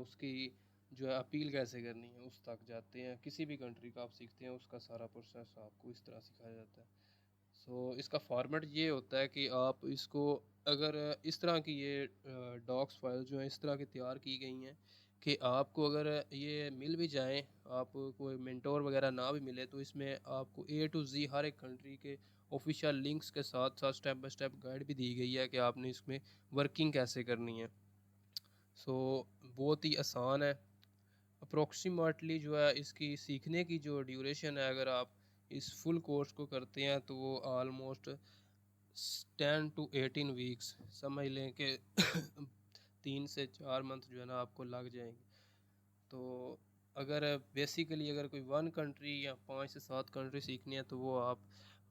اس کی جو ہے اپیل کیسے کرنی ہے اس تک جاتے ہیں. کسی بھی کنٹری کا آپ سیکھتے ہیں اس کا سارا پروسیس آپ کو اس طرح سکھایا جاتا ہے. اس کا فارمیٹ یہ ہوتا ہے کہ آپ اس کو اگر اس طرح کی یہ ڈاکس فائل جو ہیں اس طرح کی تیار کی گئی ہیں کہ آپ کو اگر یہ مل بھی جائیں, آپ کوئی مینٹور وغیرہ نہ بھی ملے, تو اس میں آپ کو اے ٹو زی ہر ایک کنٹری کے آفیشیل لنکس کے ساتھ ساتھ اسٹیپ بائی اسٹیپ گائیڈ بھی دی گئی ہے کہ آپ نے اس میں ورکنگ کیسے کرنی ہے. بہت ہی آسان ہے. اپروکسیمیٹلی جو ہے اس کی سیکھنے کی جو ڈیوریشن ہے, اگر آپ اس فل کورس کو کرتے ہیں تو وہ آلموسٹ 10 to 18 ویکس سمجھ لیں کہ 3 سے 4 منتھ جو ہے نا آپ کو لگ جائیں گے. تو اگر بیسیکلی اگر کوئی 1 کنٹری یا 5 سے 7 کنٹری سیکھنی ہے تو وہ آپ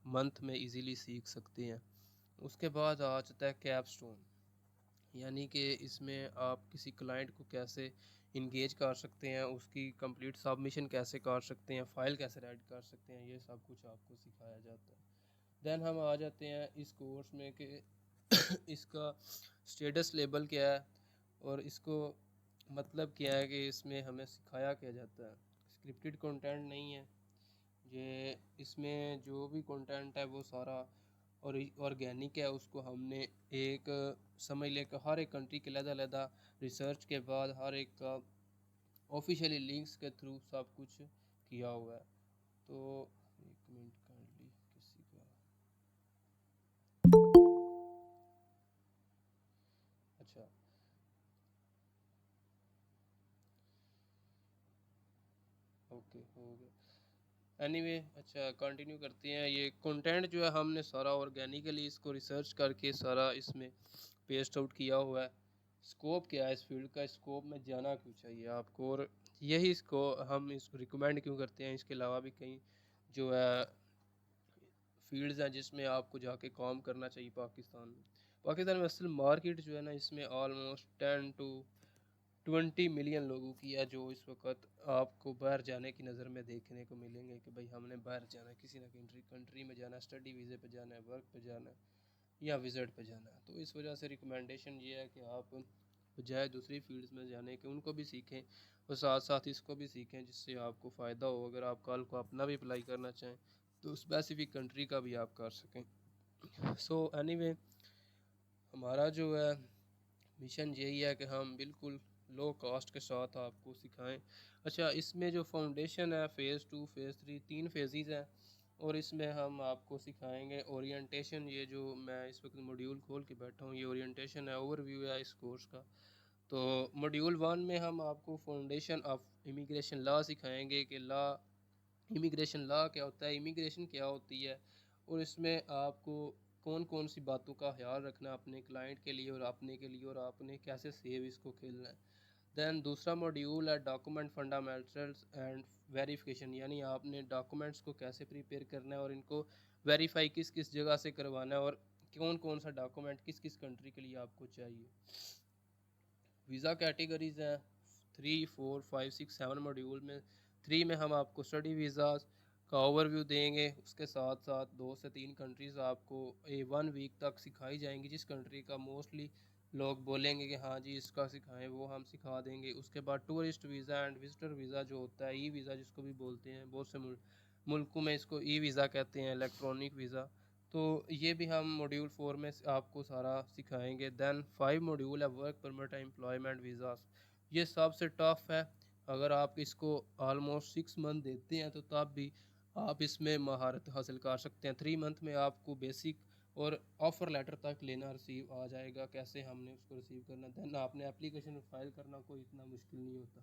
منتھ میں ایزیلی سیکھ سکتے ہیں. اس کے بعد آ جاتا ہے کیپ سٹون, یعنی کہ اس میں آپ کسی کلائنٹ کو کیسے انگیج کر سکتے ہیں, اس کی کمپلیٹ سبمیشن کیسے کر سکتے ہیں, فائل کیسے ایڈ کر سکتے ہیں, یہ سب کچھ آپ کو سکھایا جاتا ہے. دین ہم آ جاتے ہیں اس کورس میں کہ اس کا اسٹیٹس لیبل کیا ہے اور اس کو مطلب کیا ہے کہ اس میں ہمیں سکھایا کیا جاتا ہے. اسکرپٹڈ کنٹینٹ نہیں ہے یہ, اس میں جو بھی کنٹینٹ ہے وہ سارا اور آرگینک ہے. اس کو ہم نے ایک سمجھ لے کہ ہر ایک کنٹری کے علیحدہ ریسرچ کے بعد ہر ایک کا آفیشیلی لنکس کے تھرو سب کچھ کیا ہوا ہے. تو ایک منٹ کر لی کسی کا, اچھا اوکے ہو گیا. اینی وے اچھا کنٹینیو کرتے ہیں. یہ کنٹینٹ جو ہے ہم نے سارا آرگینیکلی اس کو ریسرچ کر کے سارا اس میں پیسٹ آؤٹ کیا ہوا ہے. اسکوپ کیا ہے اس فیلڈ کا, اسکوپ میں جانا کیوں چاہیے آپ کو, اور یہی اس کو ہم اس کو ریکمینڈ کیوں کرتے ہیں. اس کے علاوہ بھی کئی جو ہے فیلڈز ہیں جس میں آپ کو جا کے کام کرنا چاہیے. پاکستان میں اصل مارکیٹ جو ہے نا اس میں آلموسٹ 10 to 20 ملین لوگوں کی ہے جو اس وقت آپ کو باہر جانے کی نظر میں دیکھنے کو ملیں گے کہ بھائی ہم نے باہر جانا ہے, کسی نہ کنٹری میں جانا ہے, اسٹڈی ویزے پہ جانا ہے, ورک پہ جانا ہے یا وزٹ پہ جانا ہے. تو اس وجہ سے ریکمینڈیشن یہ ہے کہ آپ بجائے دوسری فیلڈز میں جانے کے ان کو بھی سیکھیں اور ساتھ ساتھ اس کو بھی سیکھیں جس سے آپ کو فائدہ ہو. اگر آپ کل کو اپنا بھی اپلائی کرنا چاہیں تو اسپیسیفک کنٹری کا بھی آپ کر سکیں. اینی وے ہمارا جو ہے مشن یہی ہے کہ ہم بالکل لو کاسٹ کے ساتھ آپ کو سکھائیں. اچھا اس میں جو فاؤنڈیشن ہے فیز 2 فیز 3 3 فیزز ہیں, اور اس میں ہم آپ کو سکھائیں گے اورینٹیشن. یہ جو میں اس وقت موڈیول کھول کے بیٹھا ہوں یہ اورینٹیشن ہے, اوور ویو ہے اس کورس کا. تو موڈیول 1 میں ہم آپ کو فاؤنڈیشن آف امیگریشن لا سکھائیں گے کہ امیگریشن لا کیا ہوتا ہے, امیگریشن کیا ہوتی ہے, اور اس میں آپ کو کون کون سی باتوں کا خیال رکھنا اپنے کلائنٹ کے لیے اور اپنے کے لیے, اور آپ نے کیسے سیو اس کو کھیلنا ہے. دین دوسرا موڈیول ہے ڈاکومنٹ فنڈامنٹلز اینڈ ویریفیکیشن, یعنی آپ نے ڈاکومنٹس کو کیسے پریپیئر کرنا ہے اور ان کو ویریفائی کس کس جگہ سے کروانا ہے, اور کون کون سا ڈاکومنٹ کس کس کنٹری کے لیے آپ کو چاہیے. ویزا کیٹیگریز ہیں 3 4 5 6 7 موڈیول میں. 3 میں ہم آپ کو اسٹڈی ویزاز کا اوور ویو دیں گے, اس کے ساتھ ساتھ 2 سے 3 کنٹریز آپ کو 1 ویک تک سکھائی جائیں گی, جس کنٹری کا موسٹلی لوگ بولیں گے کہ ہاں جی اس کا سکھائیں, وہ ہم سکھا دیں گے. اس کے بعد tourist visa and visitor visa جو ہوتا ہے, ای ویزا جس کو بھی بولتے ہیں, بہت سے ملکوں میں اس کو ای ویزا کہتے ہیں, الیکٹرانک ویزا. تو یہ بھی ہم موڈیول 4 میں آپ کو سارا سکھائیں گے. دین 5 موڈیول ہے ورک پرمٹ امپلائمنٹ ویزاز. یہ سب سے ٹف ہے. اگر آپ اس کو آلموسٹ 6 منتھ دیتے ہیں تو تب بھی آپ اس میں مہارت حاصل کر سکتے ہیں. 3 منتھ میں آپ کو بیسک اور آفر لیٹر تک لینا ریسیو آ جائے گا, کیسے ہم نے اس کو ریسیو کرنا. دین آپ نے اپلیکیشن فائل کرنا کوئی اتنا مشکل نہیں ہوتا.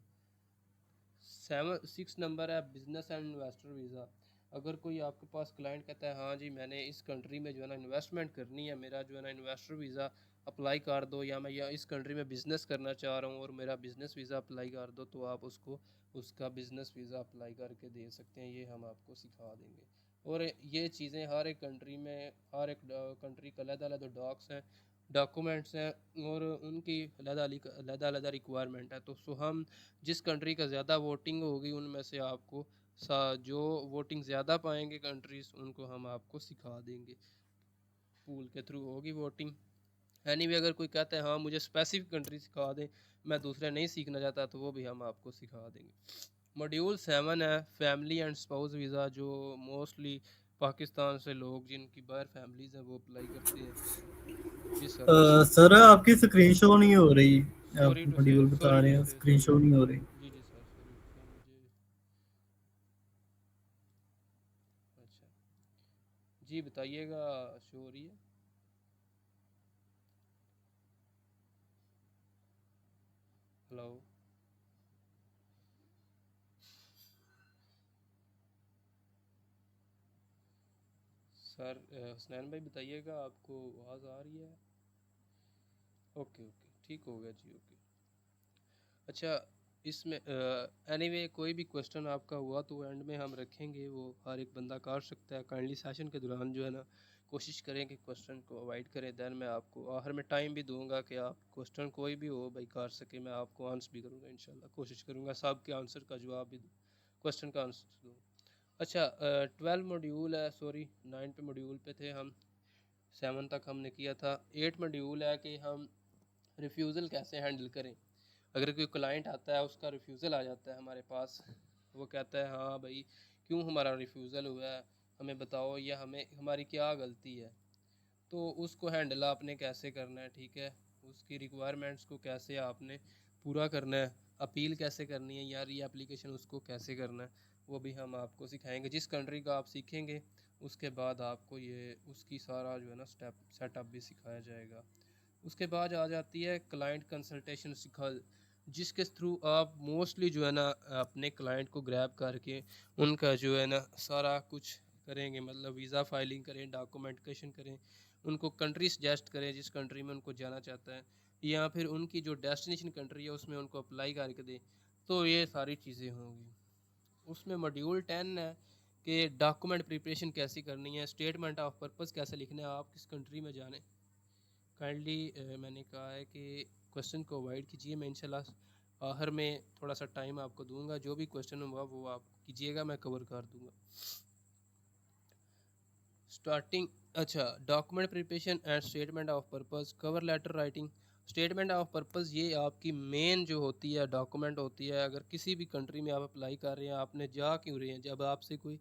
6 نمبر ہے بزنس اینڈ انویسٹر ویزا. اگر کوئی آپ کے پاس کلائنٹ کہتا ہے ہاں جی میں نے اس کنٹری میں جو ہے نا انویسٹمنٹ کرنی ہے, میرا جو ہے نا انویسٹر ویزا اپلائی کر دو, یا میں اس کنٹری میں بزنس کرنا چاہ رہا ہوں اور میرا بزنس ویزا اپلائی کر دو, تو آپ اس کو اس کا بزنس ویزا اپلائی کر کے دے سکتے ہیں. یہ ہم آپ کو سکھا دیں گے. اور یہ چیزیں ہر ایک کنٹری میں, ہر ایک کنٹری کا علیحدہ ڈاکس ہیں, ڈاکومنٹس ہیں, اور ان کی علیحدہ ریکوائرمنٹ ہے. تو ہم جس کنٹری کا زیادہ ووٹنگ ہوگی ان میں سے آپ کو جو ووٹنگ زیادہ پائیں گے کنٹریز, ان کو ہم آپ کو سکھا دیں گے. پول کے تھرو ہوگی ووٹنگ. اینی وے اگر کوئی کہتا ہے ہاں مجھے اسپیسیفک کنٹری سکھا دیں، میں دوسرے نہیں سیکھنا چاہتا، تو وہ بھی ہم آپ کو سکھا دیں گے۔ ماڈیول 7 ہے فیملی اینڈ اسپاؤس ویزا، جو موسٹلی پاکستان سے لوگ جن کی باہر فیملیز ہیں وہ اپلائی کرتے ہیں۔ جی سر سر آپ کی اسکرین شو نہیں ہو رہی، سوری آپ ٹو سے، ماڈیول بتا سوری رہے ٹو ہیں سے، اسکرین سوری شو ٹو نہیں سے، ہو رہی۔ جی جی سر سوری ٹو سے مجھے، اچھا جی بتائیے گا، شو ہو رہی ہے؟ ہلو سر حسنین بھائی بتائیے گا آپ کو آواز آ رہی ہے؟ اوکے اوکے ٹھیک ہو گیا جی، اوکے۔ اچھا اس میں اینی وے کوئی بھی کویشچن آپ کا ہوا تو اینڈ میں ہم رکھیں گے، وہ ہر ایک بندہ کر سکتا ہے۔ کائنڈلی سیشن کے دوران جو ہے نا کوشش کریں کہ کویشچن کو اوائڈ کریں، دین میں آپ کو آخر میں ٹائم بھی دوں گا کہ آپ کویشچن کوئی بھی ہو بھائی کر سکے، میں آپ کو آنسر بھی کروں گا انشاءاللہ، کوشش کروں گا سب کے آنسر کا جواب بھی دوں، کویشچن کا آنسر دوں۔ اچھا 12 موڈیول ہے، سوری 9 پہ موڈیول پہ تھے ہم، 7 تک ہم نے کیا تھا۔ 8 موڈیول ہے کہ ہم ریفیوزل کیسے ہینڈل کریں۔ اگر کوئی کلائنٹ آتا ہے، اس کا ریفیوزل آ جاتا ہے ہمارے پاس، وہ کہتا ہے ہاں بھائی کیوں ہمارا ریفیوزل ہوا ہے، ہمیں بتاؤ، یا ہمیں ہماری کیا غلطی ہے، تو اس کو ہینڈل آپ نے کیسے کرنا ہے، ٹھیک ہے، اس کی ریکوائرمنٹس کو کیسے آپ نے پورا کرنا ہے، اپیل کیسے کرنی ہے یا ری اپلیکیشن اس کو کیسے کرنا ہے، وہ بھی ہم آپ کو سکھائیں گے۔ جس کنٹری کا آپ سیکھیں گے اس کے بعد آپ کو یہ اس کی سارا جو ہے نا سٹیپ سیٹ اپ بھی سکھایا جائے گا۔ اس کے بعد آ جاتی ہے کلائنٹ کنسلٹیشن سکھا، جس کے تھرو آپ موسٹلی جو ہے نا اپنے کلائنٹ کو گریب کر کے ان کا جو ہے نا سارا کچھ کریں گے، مطلب ویزا فائلنگ کریں، ڈاکومنٹیشن کریں، ان کو کنٹری سجیسٹ کریں جس کنٹری میں ان کو جانا چاہتا ہے، یا پھر ان کی جو ڈیسٹینیشن کنٹری ہے اس میں ان کو اپلائی کر کے دیں، تو یہ ساری چیزیں ہوں گی۔ اس میں ماڈیول 10 ہے کہ ڈاکومنٹ پریپریشن کیسی کرنی ہے، اسٹیٹمنٹ آف پرپز کیسے لکھنا ہے، آپ کس کنٹری میں جانے۔ کائنڈلی میں نے کہا ہے کہ کویشچن کو اوائڈ کیجیے، میں انشاءاللہ آخر میں تھوڑا سا ٹائم آپ کو دوں گا، جو بھی کویشچن ہوا وہ آپ کیجیے گا، میں کور کر دوں گا۔ اسٹارٹنگ، اچھا document preparation and statement of purpose, cover letter writing. Statement of purpose یہ آپ کی مین جو ہوتی ہے ڈاکومنٹ ہوتی ہے، اگر کسی بھی کنٹری میں آپ اپلائی کر رہے ہیں، آپ نے جا کیوں رہے ہیں، جب آپ سے کوئی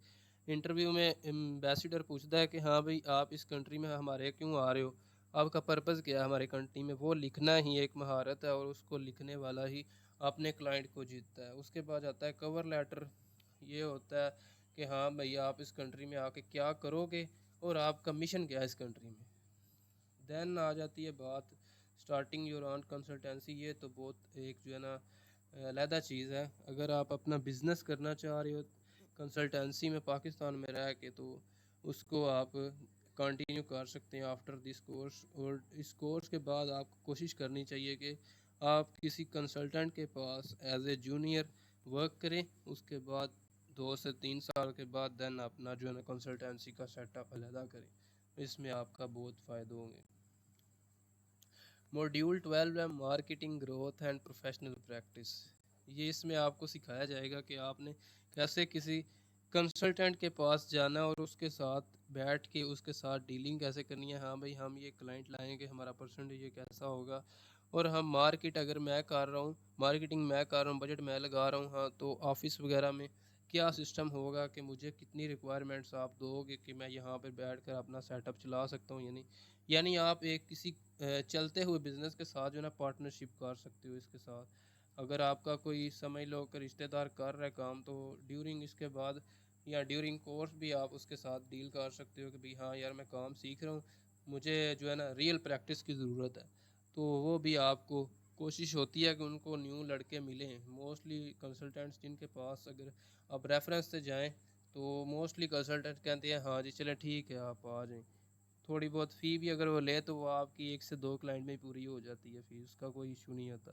انٹرویو میں ایمبیسیڈر پوچھتا ہے کہ ہاں بھائی آپ اس کنٹری میں ہمارے کیوں آ رہے ہو، آپ کا پرپز کیا ہے ہمارے کنٹری میں، وہ لکھنا ہی ایک مہارت ہے، اور اس کو لکھنے والا ہی اپنے کلائنٹ کو جیتتا ہے۔ اس کے بعد آتا ہے کور لیٹر، یہ ہوتا ہے کہ ہاں بھئی آپ اس کنٹری میں آ کے کیا کرو گے اور آپ کا مشن کیا ہے اس کنٹری میں۔ دین آ جاتی ہے بات اسٹارٹنگ یور آن کنسلٹینسی، یہ تو بہت ایک جو ہے نا علیحدہ چیز ہے۔ اگر آپ اپنا بزنس کرنا چاہ رہے ہو کنسلٹینسی میں پاکستان میں رہ کے، تو اس کو آپ کنٹینیو کر سکتے ہیں آفٹر دس کورس، اور اس کورس کے بعد آپ کو کوشش کرنی چاہیے کہ آپ کسی کنسلٹنٹ کے پاس ایز اے جونیئر ورک کریں، اس کے بعد 2 سے 3 سال کے بعد دین اپنا جو ہے نا کنسلٹینسی کا سیٹ اپ علیحدہ کریں، اس میں آپ کا بہت فائدہ ہوں گے۔ موڈیول 12 ہے marketing growth and professional practice, یہ اس میں آپ کو سکھایا جائے گا کہ آپ نے کیسے کسی کنسلٹنٹ کے پاس جانا اور اس کے ساتھ بیٹھ کے اس کے ساتھ ڈیلنگ کیسے کرنی ہے، ہاں بھئی ہم یہ کلائنٹ لائیں گے، ہمارا پرسنٹیج یہ کیسا ہوگا، اور ہم مارکیٹ اگر میں کر رہا ہوں، مارکیٹنگ میں کر رہا ہوں، بجٹ میں لگا رہا ہوں، ہاں تو آفس وغیرہ میں کیا سسٹم ہوگا کہ مجھے کتنی ریکوائرمنٹس آپ دو گے کہ میں یہاں پہ بیٹھ کر اپنا سیٹ اپ چلا سکتا ہوں، یعنی آپ ایک کسی چلتے ہوئے بزنس کے ساتھ جو ہے نا پارٹنرشپ کر سکتے ہو اس کے ساتھ۔ اگر آپ کا کوئی سمجھ لو کہ رشتہ دار کر رہا ہے کام، تو ڈیورنگ اس کے بعد یا ڈیورنگ کورس بھی آپ اس کے ساتھ ڈیل کر سکتے ہو کہ بھئی ہاں یار میں کام سیکھ رہا ہوں، مجھے جو ہے نا ریئل پریکٹس کی ضرورت ہے، تو وہ بھی آپ کو کوشش ہوتی ہے کہ ان کو نیو لڑکے ملیں۔ موسٹلی کنسلٹنٹس جن کے پاس اگر آپ ریفرنس سے جائیں تو موسٹلی کنسلٹنٹ کہتے ہیں ہاں جی چلیں ٹھیک ہے آپ آ جائیں، تھوڑی بہت فی بھی اگر وہ لے تو وہ آپ کی 1 سے 2 کلائنٹ میں ہی پوری ہو جاتی ہے، فی اس کا کوئی ایشو نہیں ہوتا۔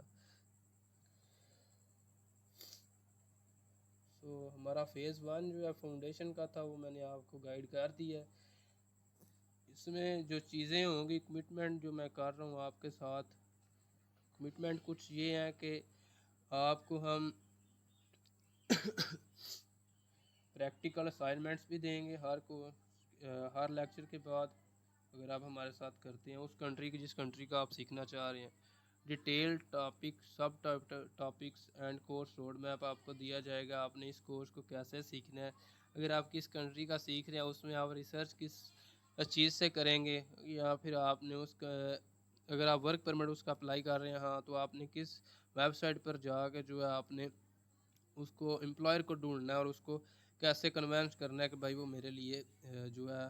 سو ہمارا فیز 1 جو ہے فاؤنڈیشن کا تھا، وہ میں نے آپ کو گائیڈ کر دی ہے۔ اس میں جو چیزیں ہوں گی، کمٹمنٹ جو میں کر رہا ہوں آپ کے ساتھ، کمٹمنٹ کچھ یہ ہے کہ آپ کو ہم پریکٹیکل اسائنمنٹس بھی دیں گے ہر لیکچر کے بعد، اگر آپ ہمارے ساتھ کرتے ہیں اس کنٹری کی جس کنٹری کا آپ سیکھنا چاہ رہے ہیں. Detail topic sub topics and course road map آپ کو دیا جائے گا. آپ نے اس کورس کو کیسے سیکھنا ہے. اگر آپ کس کنٹری کا سیکھ رہے ہیں اس میں آپ ریسرچ کس چیز سے کریں گے, یا پھر آپ نے اس کا اگر آپ ورک پرمٹ اس کا اپلائی کر رہے ہیں ہاں تو آپ نے کس ویب سائٹ پر جا کے جو ہے آپ نے اس کو امپلائر کو ڈھونڈنا ہے اور اس کو کیسے کنوینس کرنا ہے کہ بھائی وہ میرے لیے جو ہے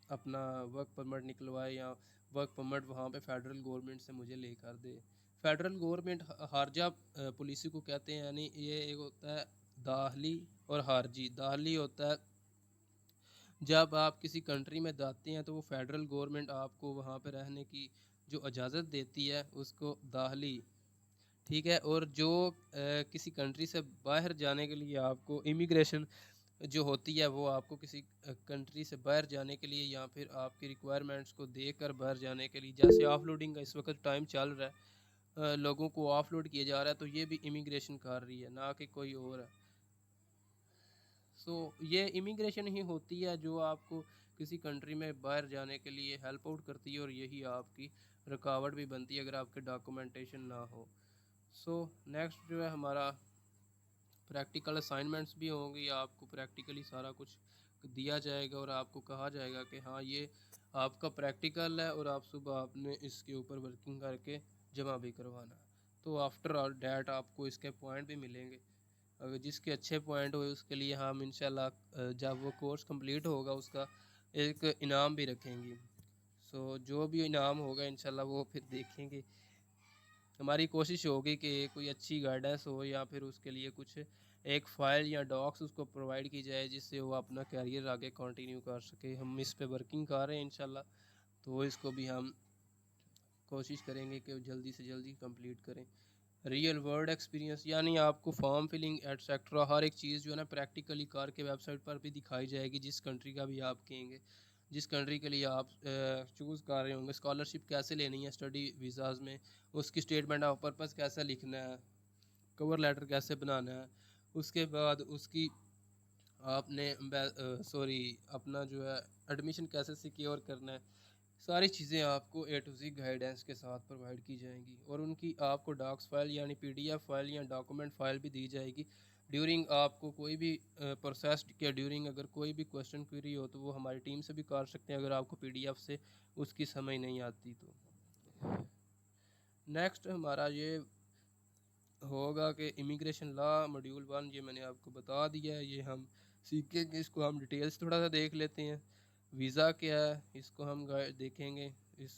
اپنا ورک پرمٹ نکلوائے یا ورک پرمٹ وہاں پہ فیڈرل گورنمنٹ سے مجھے لے کر دے. فیڈرل گورنمنٹ خارجہ پالیسی کو کہتے ہیں, یعنی یہ ایک ہوتا ہے داخلی اور خارجی. داخلی ہوتا ہے جب آپ کسی کنٹری میں جاتے ہیں تو وہ فیڈرل گورنمنٹ آپ کو وہاں پہ رہنے کی جو اجازت دیتی ہے اس کو داخلی, ٹھیک ہے. اور جو کسی کنٹری سے باہر جانے کے لیے آپ کو امیگریشن جو ہوتی ہے وہ آپ کو کسی کنٹری سے باہر جانے کے لیے یا پھر آپ کی ریکوائرمنٹس کو دیکھ کر باہر جانے کے لیے, جیسے آف لوڈنگ کا اس وقت ٹائم چل رہا ہے, لوگوں کو آف لوڈ کیا جا رہا ہے, تو یہ بھی امیگریشن کر رہی ہے نہ کہ کوئی اور ہے. یہ امیگریشن ہی ہوتی ہے جو آپ کو کسی کنٹری میں باہر جانے کے لیے ہیلپ آؤٹ کرتی ہے, اور یہی آپ کی رکاوٹ بھی بنتی ہے اگر آپ کے ڈاکومنٹیشن نہ ہو. نیکسٹ جو ہے ہمارا پریکٹیکل اسائنمنٹس بھی ہوں گی. آپ کو پریکٹیکلی سارا کچھ دیا جائے گا اور آپ کو کہا جائے گا کہ ہاں یہ آپ کا پریکٹیکل ہے اور آپ صبح آپ نے اس کے اوپر ورکنگ کر کے جمع بھی کروانا ہے. تو آفٹر آل ڈیٹ آپ کو اس کے پوائنٹ بھی ملیں گے. اگر جس کے اچھے پوائنٹ ہوئے اس کے لیے ہم انشاءاللہ جب وہ کورس کمپلیٹ ہوگا اس کا ایک انعام بھی رکھیں گے. جو بھی انعام ہوگا انشاءاللہ وہ پھر دیکھیں گے. ہماری کوشش ہوگی کہ کوئی اچھی گائیڈنس ہو یا پھر اس کے لیے کچھ ایک فائل یا ڈاکس اس کو پرووائڈ کی جائے جس سے وہ اپنا کیریئر آگے کنٹینیو کر سکے. ہم اس پہ ورکنگ کر رہے ہیں انشاءاللہ, تو اس کو بھی ہم کوشش کریں گے کہ جلدی سے جلدی کمپلیٹ کریں. ریئل ورلڈ ایکسپیرینس یعنی آپ کو فارم فلنگ ایٹسیکٹرا ہر ایک چیز جو ہے نا پریکٹیکلی کار کے ویب سائٹ پر بھی دکھائی جائے گی. جس کنٹری کا بھی آپ کہیں گے, جس کنٹری کے لیے آپ چوز کر رہے ہوں گے, اسکالرشپ کیسے لینی ہے اسٹڈی ویزاز میں, اس کی اسٹیٹمنٹ آف پرپز کیسے لکھنا ہے, کور لیٹر کیسے بنانا ہے, اس کے بعد اس کی آپ نے اپنا جو ہے ایڈمیشن کیسے سیکیور کرنا ہے, ساری چیزیں آپ کو اے ٹو زی گائیڈنس کے ساتھ پرووائڈ کی جائیں گی. اور ان کی آپ کو ڈاکس فائل یعنی پی ڈی ایف فائل یا ڈاکومنٹ فائل بھی دی جائے گی. ڈیورنگ آپ کو کوئی بھی پروسیس کیا ڈیورنگ اگر کوئی بھی کویشچن کوئری ہو تو وہ ہماری ٹیم سے بھی کر سکتے ہیں اگر آپ کو پی ڈی ایف سے اس کی سمجھ نہیں آتی تو. نیکسٹ ہمارا یہ ہوگا کہ امیگریشن لا ماڈیول 1, یہ میں نے آپ کو بتا دیا ہے, یہ ہم سیکھیں گے. اس کو ہم ڈیٹیلز تھوڑا سا دیکھ لیتے ہیں. ویزا کیا ہے اس کو ہم دیکھیں گے اس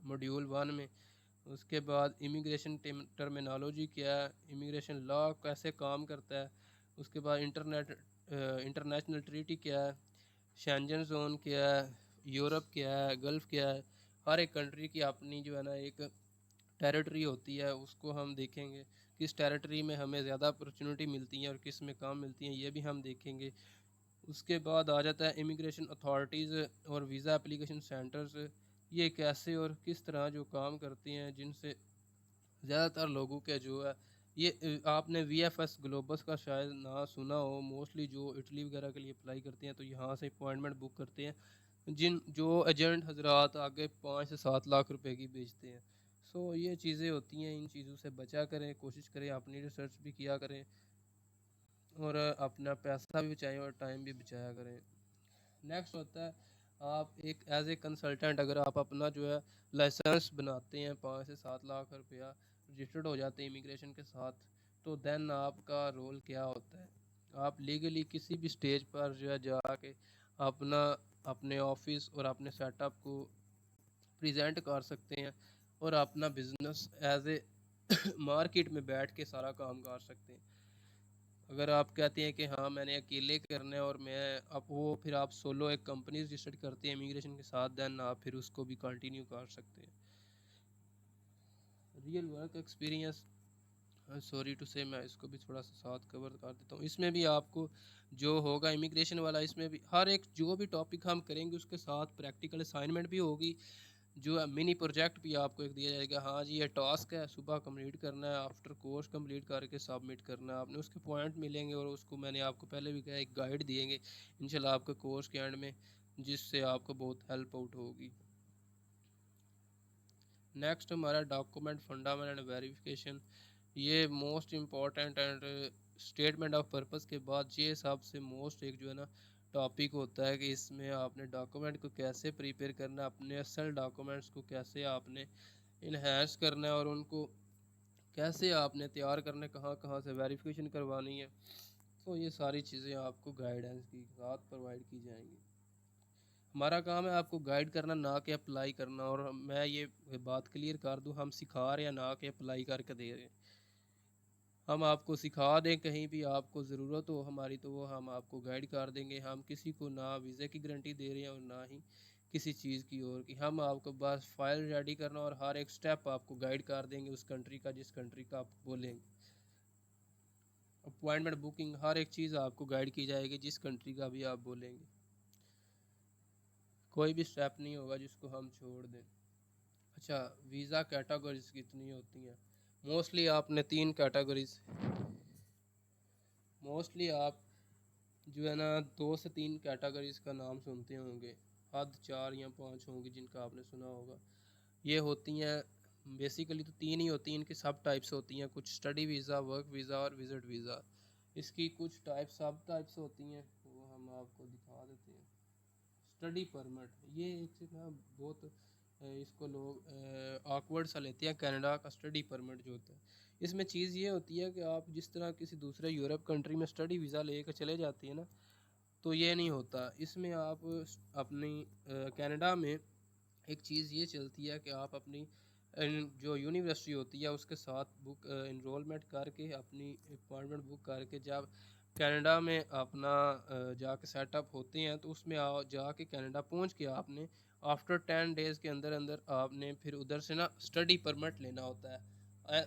ماڈیول 1 میں. اس کے بعد امیگریشن ٹرمینالوجی کیا ہے, امیگریشن لا کیسے کام کرتا ہے, اس کے بعد انٹرنیشنل ٹریٹی کیا ہے, شینجن زون کیا ہے, یورپ کیا ہے, گلف کیا ہے. ہر ایک کنٹری کی اپنی جو ہے نا ایک ٹیریٹری ہوتی ہے, اس کو ہم دیکھیں گے. کس ٹیریٹری میں ہمیں زیادہ اپرچونٹی ملتی ہیں اور کس میں کام ملتی ہیں یہ بھی ہم دیکھیں گے. اس کے بعد آ جاتا ہے امیگریشن اتھارٹیز اور ویزا اپلیکیشن سینٹرز, یہ کیسے اور کس طرح جو کام کرتی ہیں, جن سے زیادہ تر لوگوں کے جو ہے یہ آپ نے وی ایف ایس گلوبس کا شاید نہ سنا ہو. موسٹلی جو اٹلی وغیرہ کے لیے اپلائی کرتے ہیں تو یہاں سے اپوائنٹمنٹ بک کرتے ہیں, جو ایجنٹ حضرات آگے 5 سے 7 لاکھ روپے کی بیچتے ہیں. یہ چیزیں ہوتی ہیں, ان چیزوں سے بچا کریں, کوشش کریں اپنی ریسرچ بھی کیا کریں اور اپنا پیسہ بھی بچائیں اور ٹائم بھی بچایا کریں. نیکسٹ ہوتا ہے آپ ایک ایز اے کنسلٹنٹ اگر آپ اپنا جو ہے لائسنس بناتے ہیں 5 سے 7 لاکھ روپیہ رجسٹرڈ ہو جاتے ہیں امیگریشن کے ساتھ, تو دین آپ کا رول کیا ہوتا ہے. آپ لیگلی کسی بھی سٹیج پر جو ہے جا کے اپنے آفس اور اپنے سیٹ اپ کو پریزنٹ کر سکتے ہیں اور اپنا بزنس ایز اے مارکیٹ میں بیٹھ کے سارا کام کر سکتے ہیں. اگر آپ کہتے ہیں کہ ہاں میں نے اکیلے کرنا ہے اور پھر آپ سولو ایک کمپنی رجسٹر کرتے ہیں امیگریشن کے ساتھ, دین آپ پھر اس کو بھی کنٹینیو کر سکتے ہیں. Real work experience sorry to سے میں اس کو بھی تھوڑا سا ساتھ کور کر دیتا ہوں. اس میں بھی آپ کو جو ہوگا امیگریشن والا, اس میں بھی ہر ایک جو بھی ٹاپک ہم کریں گے اس کے ساتھ پریکٹیکل اسائنمنٹ بھی ہوگی, جو منی پروجیکٹ بھی آپ کو ایک دیا جائے گا. ہاں جی یہ ٹاسک ہے, صبح کمپلیٹ کرنا ہے, آفٹر کورس کمپلیٹ کر کے سبمٹ کرنا ہے آپ نے. اس کے پوائنٹ ملیں گے اور اس کو میں نے آپ کو پہلے بھی کہا ایک گائیڈ دیں گے انشاءاللہ آپ کے کورس کے اینڈ میں, جس سے آپ کو بہت ہیلپ آؤٹ ہوگی. نیکسٹ ہمارا ڈاکومنٹ فنڈامنٹ اینڈ ویریفیکیشن. یہ most important and statement of purpose کے بعد یہ سب سے موسٹ ایک جو ہے نا ٹاپک ہوتا ہے کہ اس میں آپ نے ڈاکومنٹ کو کیسے پریپیئر کرنا ہے, اپنے اصل ڈاکومنٹس کو کیسے آپ نے انہینس کرنا ہے اور ان کو کیسے آپ نے تیار کرنا ہے, کہاں کہاں سے ویریفیکیشن کروانی ہے. تو یہ ساری چیزیں آپ کو گائیڈنس کے ساتھ پرووائڈ کی جائیں گی. ہمارا کام ہے آپ کو گائیڈ کرنا, نہ کہ اپلائی کرنا. اور میں یہ بات کلیئر کر دوں, ہم سکھا رہے ہیں نہ کہ اپلائی کر کے دے رہے ہیں. ہم آپ کو سکھا دیں, کہیں بھی آپ کو ضرورت ہو ہماری تو وہ ہم آپ کو گائیڈ کر دیں گے. ہم کسی کو نہ ویزے کی گارنٹی دے رہے ہیں اور نہ ہی کسی چیز کی اور کی. ہم آپ کو بس فائل ریڈی کرنا اور ہر ایک سٹیپ آپ کو گائیڈ کر دیں گے اس کنٹری کا جس کنٹری کا آپ بولیں گے. اپوائنٹمنٹ بکنگ ہر ایک چیز آپ کو گائیڈ کی جائے گی جس کنٹری کا بھی آپ بولیں گے. کوئی بھی سٹیپ نہیں ہوگا جس کو ہم چھوڑ دیں. اچھا, ویزا کیٹاگریز کتنی ہوتی ہیں؟ موسٹلی آپ نے 3 کیٹاگریز, موسٹلی آپ جو ہے نا 2 سے 3 کیٹاگریز کا نام سنتے ہوں گے, حد 4 یا 5 ہوں گی جن کا آپ نے سنا ہوگا. یہ ہوتی ہیں بیسیکلی تو 3 ہی ہوتی ہیں, ان کی سب ٹائپس ہوتی ہیں. کچھ اسٹڈی ویزا, ورک ویزا اور وزٹ ویزا. اس کی کچھ سب ٹائپس ہوتی ہیں, وہ ہم آپ کو دکھا دیتے ہیں. اسٹڈی پرمٹ, یہ ایک نا بہت اس کو لوگ آکورڈ سا لیتے ہیں. کینیڈا کا اسٹڈی پرمٹ جو ہوتا ہے, اس میں چیز یہ ہوتی ہے کہ آپ جس طرح کسی دوسرے یورپ کنٹری میں اسٹڈی ویزا لے کے چلے جاتے ہیں نا, تو یہ نہیں ہوتا. اس میں آپ اپنی کینیڈا میں ایک چیز یہ چلتی ہے کہ آپ اپنی جو یونیورسٹی ہوتی ہے اس کے ساتھ بک انرولمنٹ کر کے اپنی اپوائنٹمنٹ بک کر کے جب کینیڈا میں اپنا جا کے سیٹ اپ ہوتے ہیں تو اس میں جا کے کینیڈا پہنچ کے آپ نے آفٹر 10 ڈیز کے اندر اندر آپ نے پھر ادھر سے نا اسٹڈی پرمٹ لینا ہوتا ہے.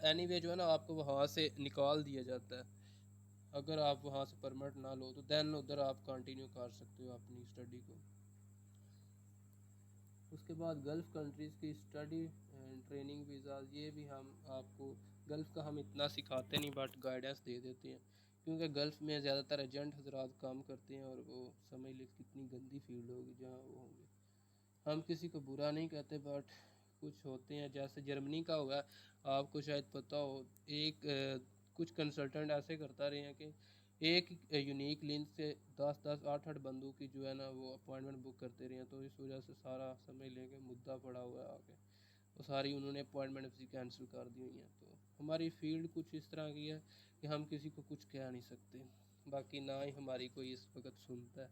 اینی وے جو ہے نا آپ کو وہاں سے نکال دیا جاتا ہے. اگر آپ وہاں سے پرمٹ نہ لو تو دین ادھر آپ کنٹینیو کر سکتے ہو اپنی اسٹڈی کو. اس کے بعد گلف کنٹریز کی اسٹڈی ٹریننگ ویزاز, یہ بھی ہم آپ کو گلف کا ہم اتنا سکھاتے نہیں بٹ گائیڈنس دے دیتے ہیں, کیونکہ گلف میں زیادہ تر ایجنٹ حضرات کام کرتے ہیں اور وہ سمجھ لیں کتنی گندی فیلڈ ہوگی جہاں وہ ہوں گے. ہم کسی کو برا نہیں کہتے بٹ کچھ ہوتے ہیں, جیسے جرمنی کا ہوگا آپ کو شاید پتہ ہو, ایک کچھ کنسلٹنٹ ایسے کرتا رہے ہیں کہ ایک یونیک لنک سے 10-10 8-8 بندوں کی جو ہے نا وہ اپوائنٹمنٹ بک کرتے رہے ہیں. تو اس وجہ سے سارا سمجھ لیں کہ مدعا پڑا ہوا ہے آگے, وہ ساری انہوں نے اپوائنٹمنٹ اسی کینسل کر دی ہوئی ہیں. تو ہماری فیلڈ کچھ اس طرح کی ہے کہ ہم کسی کو کچھ کہہ نہیں سکتے. باقی نہ ہی ہماری کوئی اس وقت سنتا ہے,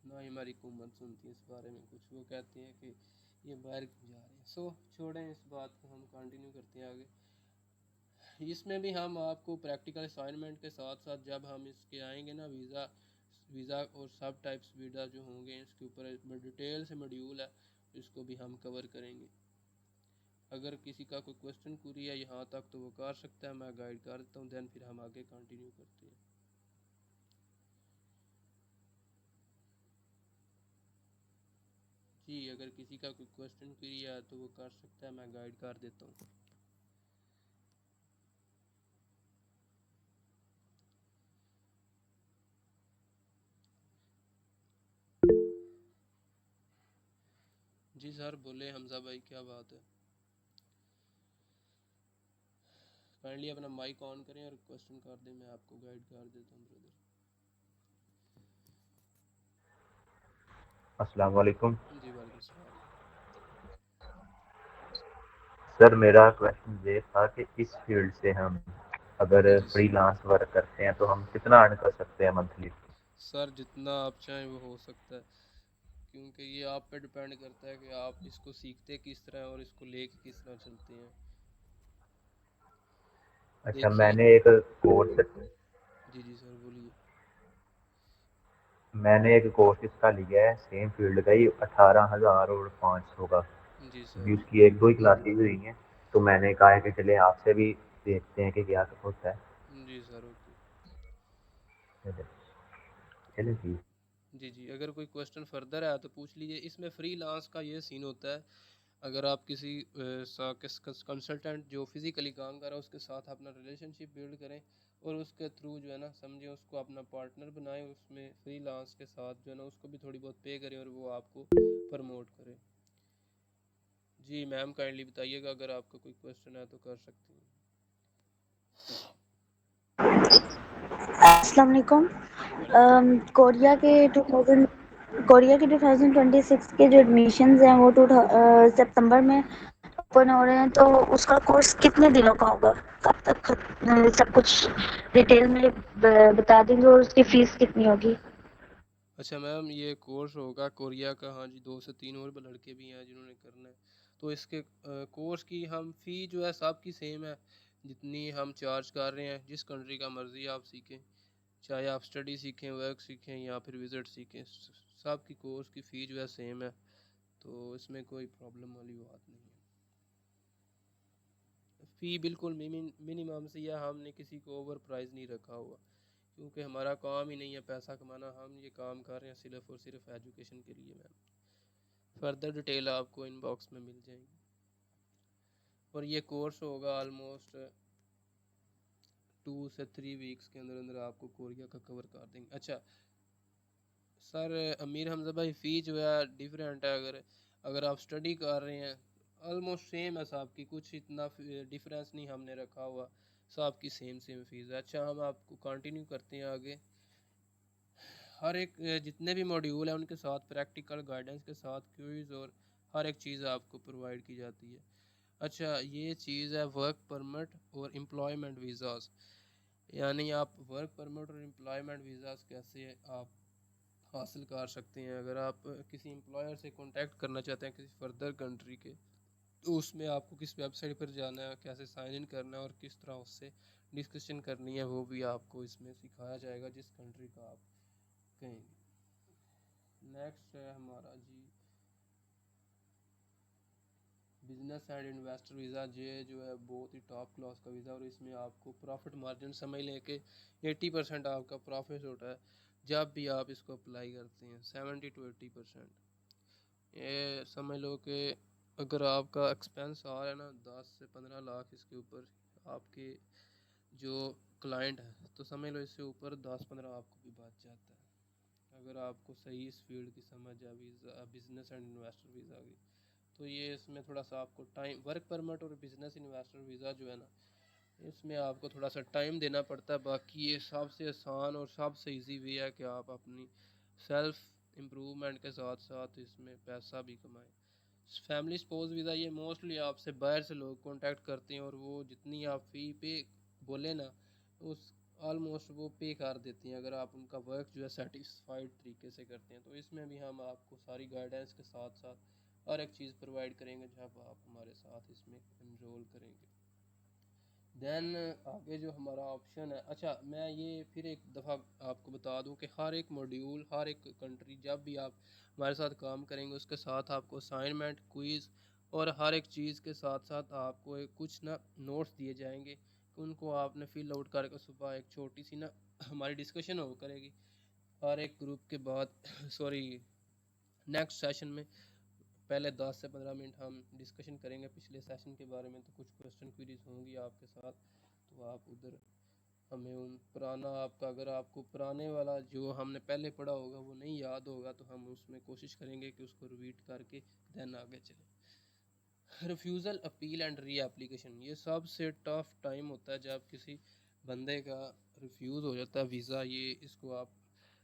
نہ ہی ہماری حکومت سنتی ہے اس بارے میں کچھ. وہ کہتے ہیں کہ یہ باہر جا رہے ہیں. سو چھوڑیں اس بات کو, ہم کنٹینیو کرتے ہیں آگے. اس میں بھی ہم آپ کو پریکٹیکل اسائنمنٹ کے ساتھ ساتھ جب ہم اس کے آئیں گے نا ویزا اور سب ٹائپس ویزا جو ہوں گے اس کے اوپر ڈیٹیل سے ماڈیول ہے, اس کو بھی ہم کور کریں گے. اگر کسی کا کوئی کویسچن کوری ہے یہاں تک تو وہ کر سکتا ہے, میں گائیڈ کر دیتا ہوں, دین پھر ہم آگے کنٹینیو کرتے ہیں. جی, اگر کسی کا کوئی کویسچن کوری ہے تو وہ کر سکتا ہے, میں گائیڈ کر دیتا ہوں. جی سر بولے حمزہ بھائی, کیا بات ہے؟ کائنڈلی اپنا مائک آن کریں اور کویسچن کر دیں, میں آپ کو گائیڈ کر دیتا ہوں بردر. السلام علیکم. جی وعلیکم السلام. سر میرا کویشچن یہ تھا کہ اس فیلڈ سے ہم اگر جی فری لانس ورک کرتے ہیں تو ہم کتنا ارن کر سکتے ہیں منتھلی؟ سر جتنا آپ چاہیں وہ ہو سکتا ہے, کیونکہ یہ آپ پہ ڈپینڈ کرتا ہے کہ آپ اس کو سیکھتے کس طرح اور اس کو لے کے کس طرح چلتے ہیں. اچھا, دیکھیے. میں نے ایک کورس جی جی سر بولیے. اس کا لیا ہے سیم فیلڈ کا ہی, 18,500 کا. جی سر. ابھی اس کی 1-2 ہی کلاسز ہوئی ہیں, تو میں نے کہا ہے کہ چلے آپ سے بھی دیکھتے ہیں کہ کیا ہوتا ہے. جی سر اوکے. چلے ٹھیک. جی جی, اگر کوئی کویسچن فردر ہے تو پوچھ لیجیے. اس میں فری لانس کا یہ سین ہوتا ہے اگر آپ کسی کنسلٹنٹ جو فزیکلی کام کر رہا ہے اس کے ساتھ اپنا ریلیشن شپ بلڈ کریں اور اس کے تھرو جو ہے نا سمجھیں اس کو اپنا پارٹنر بنائیں، اس میں فری لانس کے ساتھ جو ہے نا اس کو بھی تھوڑی بہت پے کریں اور وہ آپ کو پروموٹ کرے۔ جی میم کائنڈلی بتائیے گا، اگر آپ کا کوئی کویشچن ہے تو کر سکتی ہیں۔ السلام علیکم۔ کوریا کے 2026 کے جو ایڈمیشنز ہیں وہ سپتمبر میں اوپن ہو رہے ہیں، تو اس کا کورس کتنے دنوں کا ہوگا؟ کب تک سب کچھ ڈیٹیل میں بتا دیں گے، اور اس کی فیس کتنی ہوگی؟ اچھا میم یہ کورس ہوگا کوریا کا، ہاں جی 2 سے 3 اور لڑکے بھی ہیں جنہوں نے کرنا ہے، تو اس کے کورس کی ہم فی جو ہے سب کی سیم ہے، جتنی ہم چارج کر رہے ہیں، جس کنٹری کا مرضی آپ سیکھیں، چاہے آپ اسٹڈی سیکھیں، ورک سیکھیں یا پھر وزٹ سیکھیں، سب کی کورس کی فی جو ہے سیم ہے، تو اس میں کوئی پرابلم والی بات نہیں ہے۔ فی بالکل منیمم سے، یا ہم نے کسی کو اوور پرائز نہیں رکھا ہوا، کیونکہ ہمارا کام ہی نہیں ہے پیسہ کمانا، ہم یہ کام کر رہے ہیں صرف اور صرف ایجوکیشن کے لیے۔ میم فردر ڈیٹیل آپ کو ان باکس میں مل جائیں گی، اور یہ کورس ہوگا آلموسٹ 2 سے 3 ویکس کے اندر اندر آپ کو کوریا کا کور کر دیں گے۔ اچھا سر امیر حمزہ بھائی، فی جو ہے ڈیفرنٹ ہے، اگر آپ اسٹڈی کر رہے ہیں آلموسٹ سیم ہے صاحب کی، کچھ اتنا ڈیفرنس نہیں ہم نے رکھا ہوا، صاحب کی سیم فیس ہے۔ اچھا ہم آپ کو کنٹینیو کرتے ہیں آگے۔ ہر ایک جتنے بھی موڈیول ہیں ان کے ساتھ پریکٹیکل گائیڈنس کے ساتھ کوئز اور ہر ایک چیز آپ کو پرووائڈ کی جاتی ہے۔ اچھا یہ چیز ہے ورک پرمٹ اور امپلائمنٹ ویزاز، یعنی آپ ورک پرمٹ اور امپلائمنٹ ویزاز کیسے آپ حاصل کر سکتے ہیں۔ اگر آپ کسی امپلائر سے کانٹیکٹ کرنا چاہتے ہیں کسی فردر کنٹری کے، تو اس میں آپ کو کس ویب سائٹ پر جانا ہے، کیسے سائن ان کرنا ہے اور کس طرح اس سے ڈسکشن کرنی ہے، وہ بھی آپ کو اس میں سکھایا جائے گا جس کنٹری کا آپ کہیں گے۔ نیکسٹ ہے ہمارا جی بزنس اینڈ انویسٹر ویزا، یہ جو ہے بہت ہی ٹاپ کلاس کا ویزا، اور اس میں آپ کو پروفٹ مارجن سمجھ لیں کہ 80% آپ کا پروفٹ ہوتا ہے جب بھی آپ اس کو اپلائی کرتے ہیں، 70 to 80%۔ یہ سمجھ لو کہ اگر آپ کا ایکسپینس آ رہا ہے نا 10 سے 15 لاکھ اس کے اوپر آپ کے جو کلائنٹ ہے، تو سمجھ لو اس سے اوپر 10-15 آپ کو بھی بچ جاتا ہے، اگر آپ کو صحیح اس فیلڈ کی سمجھ ہے visa business and investor visa کی۔ تو یہ اس میں تھوڑا سا آپ کو ٹائم، ورک پرمٹ اور بزنس انویسٹر ویزا جو ہے نا اس میں آپ کو تھوڑا سا ٹائم دینا پڑتا ہے، باقی یہ سب سے آسان اور سب سے ایزی وے ہے کہ آپ اپنی سیلف امپرومنٹ کے ساتھ ساتھ اس میں پیسہ بھی کمائیں۔ فیملی سپوز ویزا یہ موسٹلی آپ سے باہر سے لوگ کانٹیکٹ کرتے ہیں، اور وہ جتنی آپ فی پے بولے نا اس آلموسٹ وہ پے کر دیتی ہیں، اگر آپ ان کا ورک جو ہے سیٹسفائیڈ طریقے سے کرتے ہیں، تو اس میں بھی ہم آپ کو ساری گائیڈنس کے ساتھ ساتھ ہر ایک چیز پرووائڈ کریں گے جب آپ ہمارے ساتھ اس میں انرول کریں گے۔ دین آگے جو ہمارا آپشن ہے، اچھا میں یہ پھر ایک دفعہ آپ کو بتا دوں کہ ہر ایک موڈیول، ہر ایک کنٹری جب بھی آپ ہمارے ساتھ کام کریں گے اس کے ساتھ آپ کو اسائنمنٹ، کوئز اور ہر ایک چیز کے ساتھ ساتھ آپ کو کچھ نا نوٹس دیے جائیں گے، ان کو آپ نے فل آؤٹ کر کے صبح ایک چھوٹی سی نا ہماری ڈسکشن ہو کرے گی ہر ایک گروپ کے بعد نیکسٹ سیشن میں پہلے 10 سے 15 منٹ ہم ڈسکشن کریں گے پچھلے سیشن کے بارے میں، تو کچھ کوسچن کوئریز ہوں گی آپ کے ساتھ، تو آپ ادھر ہمیں ان پرانا آپ کا اگر آپ کو پرانے والا جو ہم نے پہلے پڑھا ہوگا وہ نہیں یاد ہوگا تو ہم اس میں کوشش کریں گے کہ اس کو ریویٹ کر کے دین آگے چلیں۔ Refusal appeal and reapplication, یہ سب سے ٹف ٹائم ہوتا ہے جب کسی بندے کا ریفیوز ہو جاتا ہے ویزا، یہ اس کو آپ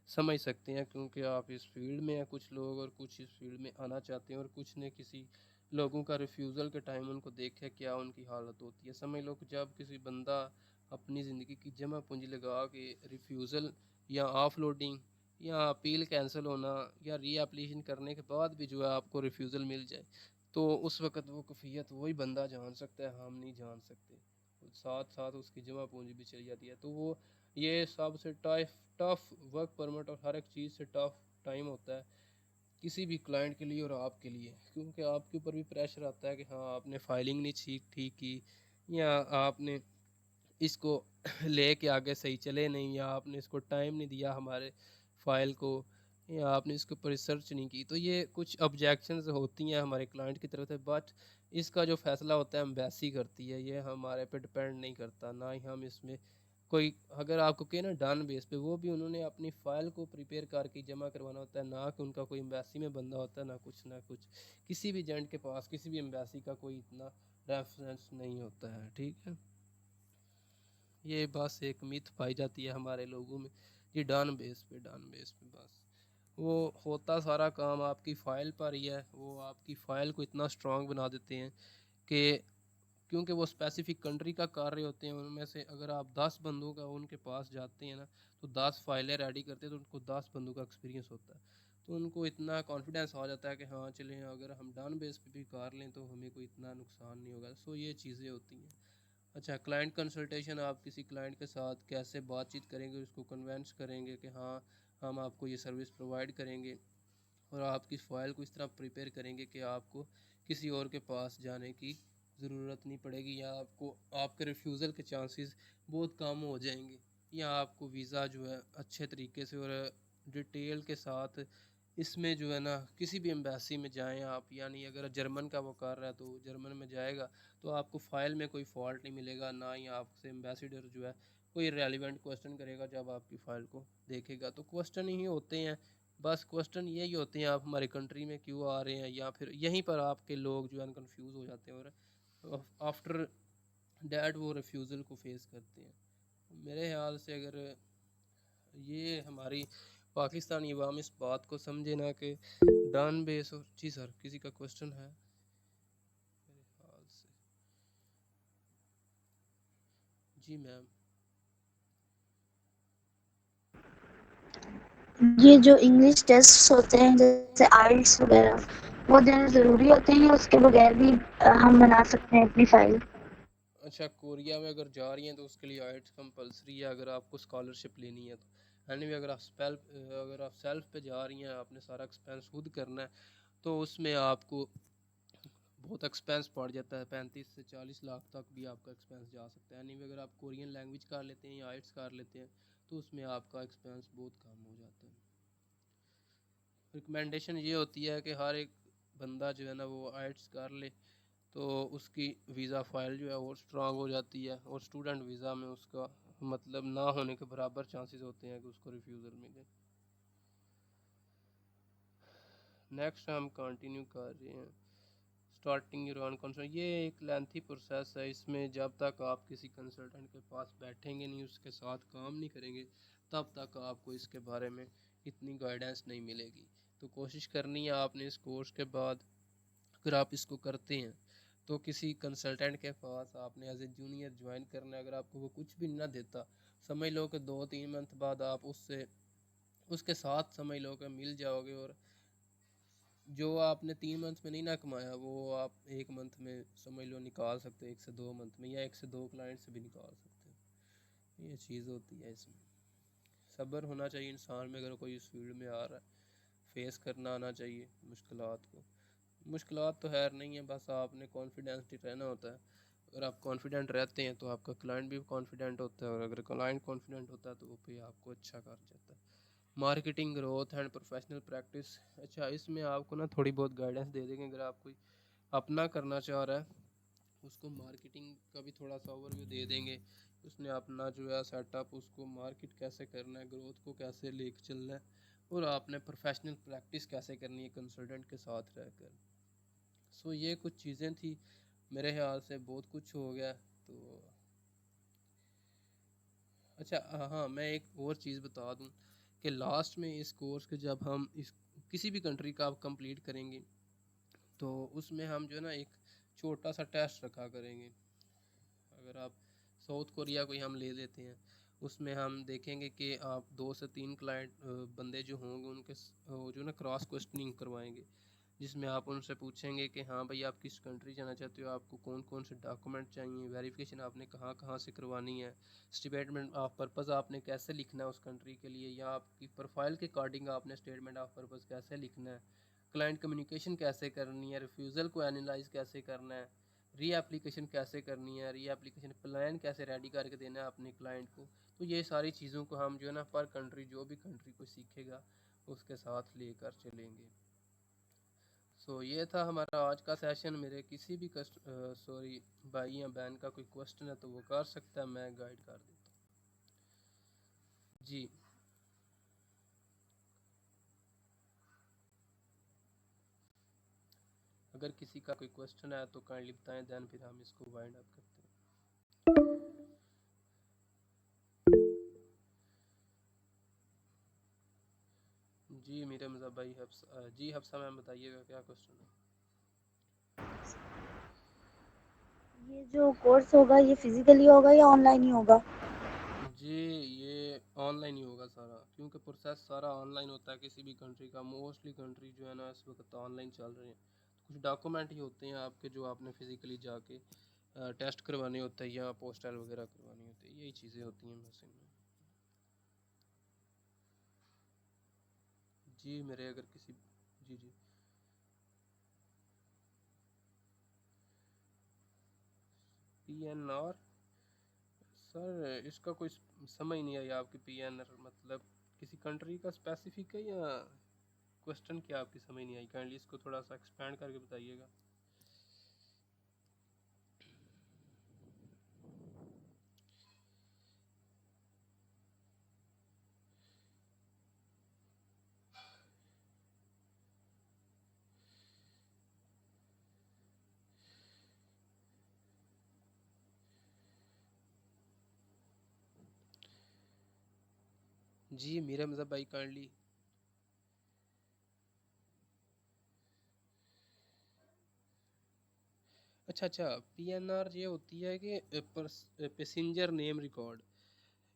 سمجھ سکتے ہیں کیونکہ آپ اس فیلڈ میں ہیں کچھ لوگ، اور کچھ اس فیلڈ میں آنا چاہتے ہیں، اور کچھ نے کسی لوگوں کا ریفیوزل کے ٹائم ان کو دیکھے کیا ان کی حالت ہوتی ہے۔ سمجھ لو کہ جب کسی بندہ اپنی زندگی کی جمع پونجی لگا کے ریفیوزل یا آف لوڈنگ یا اپیل کینسل ہونا یا ری اپلیکیشن کرنے کے بعد بھی جو ہے آپ کو ریفیوزل مل جائے، تو اس وقت وہ کیفیت وہی بندہ جان سکتا ہے، ہم نہیں جان سکتے، ساتھ ساتھ اس کی جمع پونجی بھی چلی جاتی ہے۔ تو وہ یہ سب سے ٹف ورک پرمٹ اور ہر ایک چیز سے ٹف ٹائم ہوتا ہے کسی بھی کلائنٹ کے لیے اور آپ کے لیے، کیونکہ آپ کے اوپر بھی پریشر آتا ہے کہ ہاں آپ نے فائلنگ نہیں ٹھیک کی، یا آپ نے اس کو لے کے آگے صحیح چلے نہیں، یا آپ نے اس کو ٹائم نہیں دیا ہمارے فائل کو یا آپ نے اس کے اوپر ریسرچ نہیں کی. تو یہ کچھ آبجیکشنز ہوتی ہیں ہمارے کلائنٹ کی طرف سے, بٹ اس کا جو فیصلہ ہوتا ہے ایمبیسی کرتی ہے, یہ ہمارے پہ ڈپینڈ نہیں کرتا, نہ ہی ہم اس میں کوئی, اگر آپ کو کہے نا ڈن بیس پہ, وہ بھی انہوں نے اپنی فائل کو پریپیئر کر کے جمع کروانا ہوتا ہے, نہ کہ ان کا کوئی ایمبیسی میں بندہ ہوتا ہے, نہ کچھ کسی بھی ایجنٹ کے پاس کسی بھی ایمبیسی کا کوئی اتنا ریفرنس نہیں ہوتا ہے. ٹھیک ہے, یہ بس ایک میتھ پائی جاتی ہے ہمارے لوگوں میں, یہ ڈن بیس پہ بس وہ ہوتا سارا کام آپ کی فائل پر ہی ہے. وہ آپ کی فائل کو اتنا اسٹرانگ بنا دیتے ہیں کہ کیونکہ وہ اسپیسیفک کنٹری کا کر رہے ہوتے ہیں, ان میں سے اگر آپ 10 بندوں کا ان کے پاس جاتے ہیں نا, تو 10 فائلیں ریڈی کرتے ہیں, تو ان کو 10 بندوں کا ایکسپیرینس ہوتا ہے, تو ان کو اتنا کانفیڈینس آ جاتا ہے کہ ہاں چلیں اگر ہم ڈن بیس پہ بھی کر لیں تو ہمیں کوئی اتنا نقصان نہیں ہوگا. سو یہ چیزیں ہوتی ہیں. اچھا, کلائنٹ کنسلٹیشن, آپ کسی کلائنٹ کے ساتھ کیسے بات چیت کریں گے, اس کو کنونس کریں گے کہ ہاں ہم آپ کو یہ سروس پرووائڈ کریں گے, اور آپ کی فائل کو اس طرح پریپیئر کریں گے کہ آپ کو کسی اور کے پاس جانے کی ضرورت نہیں پڑے گی, یا آپ کو آپ کے ریفیوزل کے چانسز بہت کم ہو جائیں گے, یا آپ کو ویزا جو ہے اچھے طریقے سے اور ڈیٹیل کے ساتھ اس میں جو ہے نا کسی بھی ایمبیسی میں جائیں آپ, یعنی اگر جرمن کا وہ کر رہا ہے تو جرمن میں جائے گا تو آپ کو فائل میں کوئی فالٹ نہیں ملے گا, نہ ہی آپ سے ایمبیسیڈر جو ہے کوئی ریلیونٹ کوسچن کرے گا جب آپ کی فائل کو دیکھے گا. تو کوسچن ہی ہوتے ہیں, بس کوسچن یہی ہوتے ہیں آپ ہماری کنٹری میں کیوں آ رہے ہیں, یا پھر یہیں پر آپ کے لوگ جو ہے کنفیوز ہو جاتے ہیں اور آفٹر ڈیٹ وہ ریفیوزل کو فیس کرتے ہیں. میرے خیال سے اگر یہ ہماری پاکستانی عوام اس بات کو سمجھے نا کہ ڈن بیس. جی سر, کسی کا کوسچن ہے میرے خیال سے؟ جی میم. یہ جو انگلش ٹیسٹ ہوتے ہیں جیسے آئلٹس وغیرہ, وہ دینا ضروری ہوتے ہیں, اس کے بغیر بھی ہم بنا سکتے ہیں اپنی فائل؟ اچھا, کوریا میں اگر جا رہی ہیں تو اس کے لیے آئلٹس کمپلسری ہے اگر آپ کو اسکالرشپ لینی ہے تو. اینی وے اگر آپ سیلف پہ جا رہی ہیں, آپ نے سارا ایکسپینس خود کرنا ہے, تو اس میں آپ کو بہت ایکسپینس پڑ جاتا ہے, 35 سے 40 لاکھ تک بھی آپ کا ایکسپینس جا سکتا ہے. اینی وے اگر آپ کورین لینگویج کر لیتے ہیں یا آئلٹس کر لیتے ہیں تو اس میں آپ کا ایکسپینس بہت کم ہو جاتا ہے. ریکمنڈیشن یہ ہوتی ہے کہ ہر ایک بندہ جو ہے نا وہ آئلٹس کر لے, تو اس کی ویزا فائل جو ہے وہ اسٹرانگ ہو جاتی ہے, اور اسٹوڈنٹ ویزا میں اس کا مطلب نہ ہونے کے برابر چانسز ہوتے ہیں کہ اس کو ریفیوزل ملے. نیکسٹ ہم کنٹینیو کر رہے ہیں اسٹارٹنگ یور اون کنسلٹ. یہ ایک لینتھی پروسیس ہے, اس میں جب تک آپ کسی کنسلٹنٹ کے پاس بیٹھیں گے نہیں, اس کے ساتھ کام نہیں کریں گے, تب تک آپ کو اس کے بارے میں اتنی گائیڈنس نہیں ملے گی. تو کوشش کرنی ہے آپ نے اس کورس کے بعد, اگر آپ اس کو کرتے ہیں تو کسی کنسلٹنٹ کے پاس آپ نے ایز اے جونیئر جوائن کرنا ہے. اگر آپ کو وہ کچھ بھی نہ دیتا, سمجھ لو کہ 2-3 منتھ بعد آپ اس کے ساتھ سمجھ لو کہ مل جاؤ گے, اور جو آپ نے 3 منتھ میں نہیں نہ کمایا وہ آپ 1 منتھ میں سمجھ لو نکال سکتے, 1 سے 2 منتھ میں, یا 1 سے 2 کلائنٹ سے بھی نکال سکتے. یہ چیز ہوتی ہے, اس میں صبر ہونا چاہیے انسان میں, اگر کوئی اس فیلڈ میں آ رہا ہے فیس کرنا آنا چاہیے مشکلات کو. مشکلات تو خیر نہیں ہے, بس آپ نے کانفیڈینس رہنا ہوتا ہے. اگر آپ کانفیڈنٹ رہتے ہیں تو آپ کا کلائنٹ بھی کانفیڈنٹ ہوتا ہے, اور اگر کلائنٹ کانفیڈنٹ ہوتا ہے تو وہ پہ آپ کو اچھا کر جاتا ہے. Marketing growth and professional practice. اچھا, اس میں آپ کو نا تھوڑی بہت گائیڈنس دے دیں گے. اگر آپ کوئی اپنا کرنا چاہ رہا ہے اس کو مارکیٹنگ کا بھی تھوڑا سا اوور ویو دے دیں گے. اس نے اپنا جو ہے سیٹ اپ, اس کو مارکیٹ کیسے کرنا ہے, گروتھ کو کیسے لے کے چلنا ہے, اور آپ نے پروفیشنل پریکٹس کیسے کرنی ہے کنسلٹنٹ کے ساتھ رہ کر. سو یہ کچھ چیزیں تھی, میرے خیال سے بہت کچھ ہو گیا. تو اچھا ہاں, میں ایک اور چیز بتا دوں کہ لاسٹ میں اس کورس کے جب ہم کسی بھی کنٹری کا آپ کمپلیٹ کریں گے تو اس میں ہم جو ہے نا ایک چھوٹا سا ٹیسٹ رکھا کریں گے. اگر آپ ساؤتھ کوریا کو ہی ہم لے لیتے ہیں, اس میں ہم دیکھیں گے کہ آپ 2 سے 3 کلائنٹ بندے جو ہوں گے ان کے جو نا کراس کوسچننگ کروائیں گے, جس میں آپ ان سے پوچھیں گے کہ ہاں بھائی آپ کس کنٹری جانا چاہتے ہو, آپ کو کون کون سے ڈاکومنٹ چاہیے, ویریفیکیشن آپ نے کہاں کہاں سے کروانی ہے, اسٹیٹمنٹ آف پرپز آپ نے کیسے لکھنا ہے اس کنٹری کے لیے, یا آپ کی پروفائل کے اکارڈنگ آپ نے اسٹیٹمنٹ آف پرپز کیسے لکھنا ہے, کلائنٹ کمیونیکیشن کیسے کرنی ہے, ریفیوزل کو اینالائز کیسے کرنا ہے, ری ایپلیکیشن کیسے کرنی ہے, ری ایپلیکیشن پلان کیسے ریڈی کر کے دینا ہے اپنے کلائنٹ کو. تو یہ ساری چیزوں کو ہم جو ہے نا پر کنٹری, جو بھی کنٹری کو سیکھے گا اس کے ساتھ لے کر چلیں گے. سو یہ تھا ہمارا آج کا سیشن. میرے کسی بھی بھائی یا بہن کا کوئی کوشچن ہے تو وہ کر سکتا ہے, میں گائیڈ کر دیتا ہوں. جی اگر کسی کا کوئی کوشچن ہے تو کائنڈلی بتائیں, دین پھر ہم اس کو وائنڈ اپ کرتے ہیں. جی میرے مذہب بھائی جی حفصہ میم بتائیے گا کیا کوشچن ہے. یہ جو کورس ہوگا یہ فزیکلی ہوگا یا آن لائن ہی ہوگا؟ جی یہ آن لائن ہی ہوگا سارا, کیونکہ پروسیس سارا آن لائن ہوتا ہے کسی بھی کنٹری کا. موسٹلی کنٹری جو ہے نا اس وقت آن لائن چل رہے ہیں. کچھ ڈاکومنٹ ہی ہوتے ہیں آپ کے جو آپ نے فزیکلی جا کے ٹیسٹ کروانے ہوتے ہیں یا پوسٹل وغیرہ کروانے ہوتے ہیں, یہی چیزیں ہوتی ہیں بس ان میں. جی میرے اگر کسی جی پی این آر سر اس کا کوئی سمجھ نہیں آئی آپ کی. پی این آر مطلب کسی کنٹری کا اسپیسیفک ہے یا کوشچن کیا آپ کی سمجھ نہیں آئی؟ کائنڈلی اس کو تھوڑا سا ایکسپینڈ کر کے بتائیے گا. جی میرا مذہب بھائی کائنڈلی. اچھا پی این آر یہ ہوتی ہے کہ پیسنجر نیم ریکارڈ.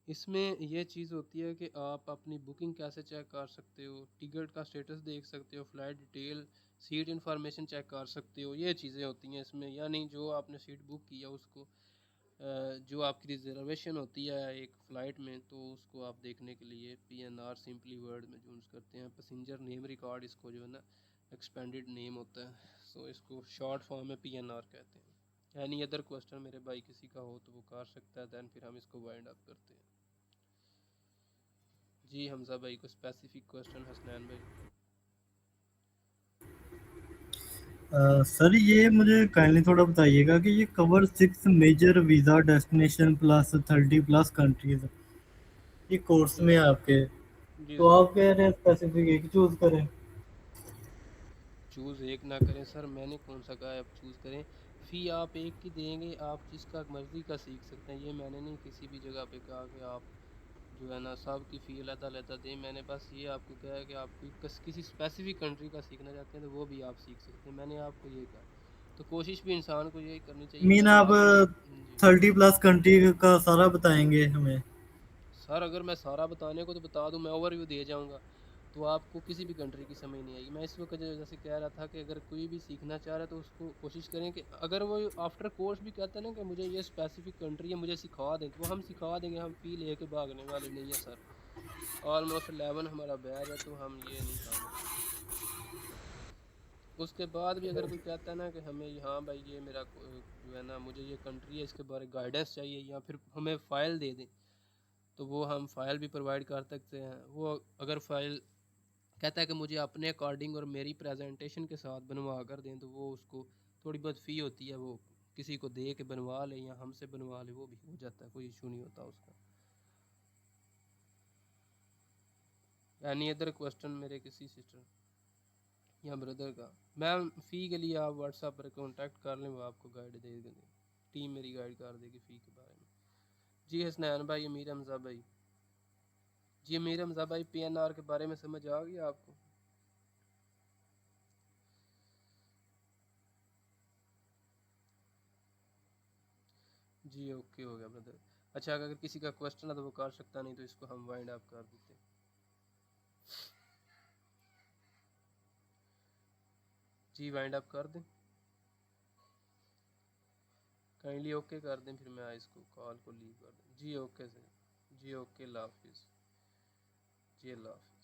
اس میں یہ چیز ہوتی ہے کہ آپ اپنی بکنگ کیسے چیک کر سکتے ہو, ٹکٹ کا سٹیٹس دیکھ سکتے ہو, flight detail, seat information check کر سکتے ہو. یہ چیزیں ہوتی ہیں اس میں. یعنی جو آپ نے سیٹ بک کیا اس کو جو آپ کی ریزرویشن ہوتی ہے ایک فلائٹ میں, تو اس کو آپ دیکھنے کے لیے پی این آر سمپلی ورڈ میں یوز کرتے ہیں. پیسنجر نیم ریکارڈ اس کو جو ہے نا ایکسپینڈڈ نیم ہوتا ہے, سو اس کو شارٹ فارم میں پی این آر کہتے ہیں. اینی ادر کوسچن میرے بھائی کسی کا ہو تو وہ کر سکتا ہے, دین پھر ہم اس کو وائنڈ اپ کرتے ہیں. جی حمزہ بھائی کو اسپیسیفک کوسچن. حسنین بھائی سر یہ مجھے کائنڈلی تھوڑا بتائیے گا کہ یہ cover 6 major visa destination plus 30 plus countries یہ کورس میں آپ کے, جی تو سر آپ کہہ رہے ہیں اسپیسیفک ایک چوز کریں؟ چوز ایک نہ کریں سر, میں نے کون سا کہا ہے آپ چوز کریں. فی آپ ایک کی دیں گے, آپ جس کا مرضی کا سیکھ سکتے ہیں. یہ میں نے نہیں کسی بھی جگہ پہ کہا کہ آپ جو ہے نا سب کی فی علیحدہ علیحدہ دیں. میں نے بس یہ آپ کو کہا ہے کہ آپ کوئی کسی اسپیسیفک کنٹری کا سیکھنا چاہتے ہیں تو وہ بھی آپ سیکھ سکتے ہیں. میں نے آپ کو یہ کہا, تو کوشش بھی انسان کو یہی کرنی چاہیے کہ مین اگر آپ آپ 30 پلس کنٹری کا سارا بتائیں گے ہمیں؟ سر اگر میں سارا بتانے کو تو بتا دوں, میں اوور ویو دے جاؤں گا تو آپ کو کسی بھی کنٹری کی سمجھ نہیں آئے گی. میں اس وقت جیسے کہہ رہا تھا کہ اگر کوئی بھی سیکھنا چاہ رہا ہے تو اس کو کوشش کریں کہ اگر وہ آفٹر کورس بھی کہتا ہے نا کہ مجھے یہ اسپیسیفک کنٹری ہے مجھے سکھا دیں, تو وہ ہم سکھا دیں گے. ہم فی لے کے بھاگنے والے نہیں ہیں سر. آلموسٹ 11 ہمارا بیچ ہے تو ہم یہ نہیں کام کریں گے. اس کے بعد بھی اگر کوئی کہتا ہے نا کہ ہمیں ہاں بھائی یہ میرا جو ہے نا مجھے یہ کنٹری ہے اس کے بارے گائیڈنس چاہیے یا پھر ہمیں فائل دے دیں, تو وہ ہم فائل بھی پرووائڈ کر سکتے ہیں. وہ اگر فائل کہتا ہے کہ مجھے اپنے اکارڈنگ اور میری پریزنٹیشن کے ساتھ بنوا کر دیں, تو وہ اس کو تھوڑی بہت فی ہوتی ہے, وہ کسی کو دے کے بنوا لے یا ہم سے بنوا لے, وہ بھی ہو جاتا ہے, کوئی ایشو نہیں ہوتا اس کا. اینی ادر کوسچن میرے کسی سسٹر یا بردر کا؟ میم فی کے لیے آپ واٹس ایپ پر کانٹیکٹ کر لیں, وہ آپ کو گائیڈ دے دیں, ٹیم میری گائیڈ کر دے گی فی کے بارے میں. جی حسنین بھائی, امیر حمزہ بھائی. جی امیر حمزہ بھائی پی این آر کے بارے میں سمجھ آ گیا آپ کو؟ جی اوکے ہو گیا بردر. اچھا اگر کسی کا کوشچن ہے تو وہ کر سکتا, نہیں تو اس کو ہم وائنڈ اپ کر دیتے ہیں. جی وائنڈ اپ کر دیں کائنڈلی, اوکے کر دیں, پھر میں اس کو کال کو لیو کر دیں. جی اوکے سر, جی اوکے, اللہ حافظ. جی اللہ حافظ.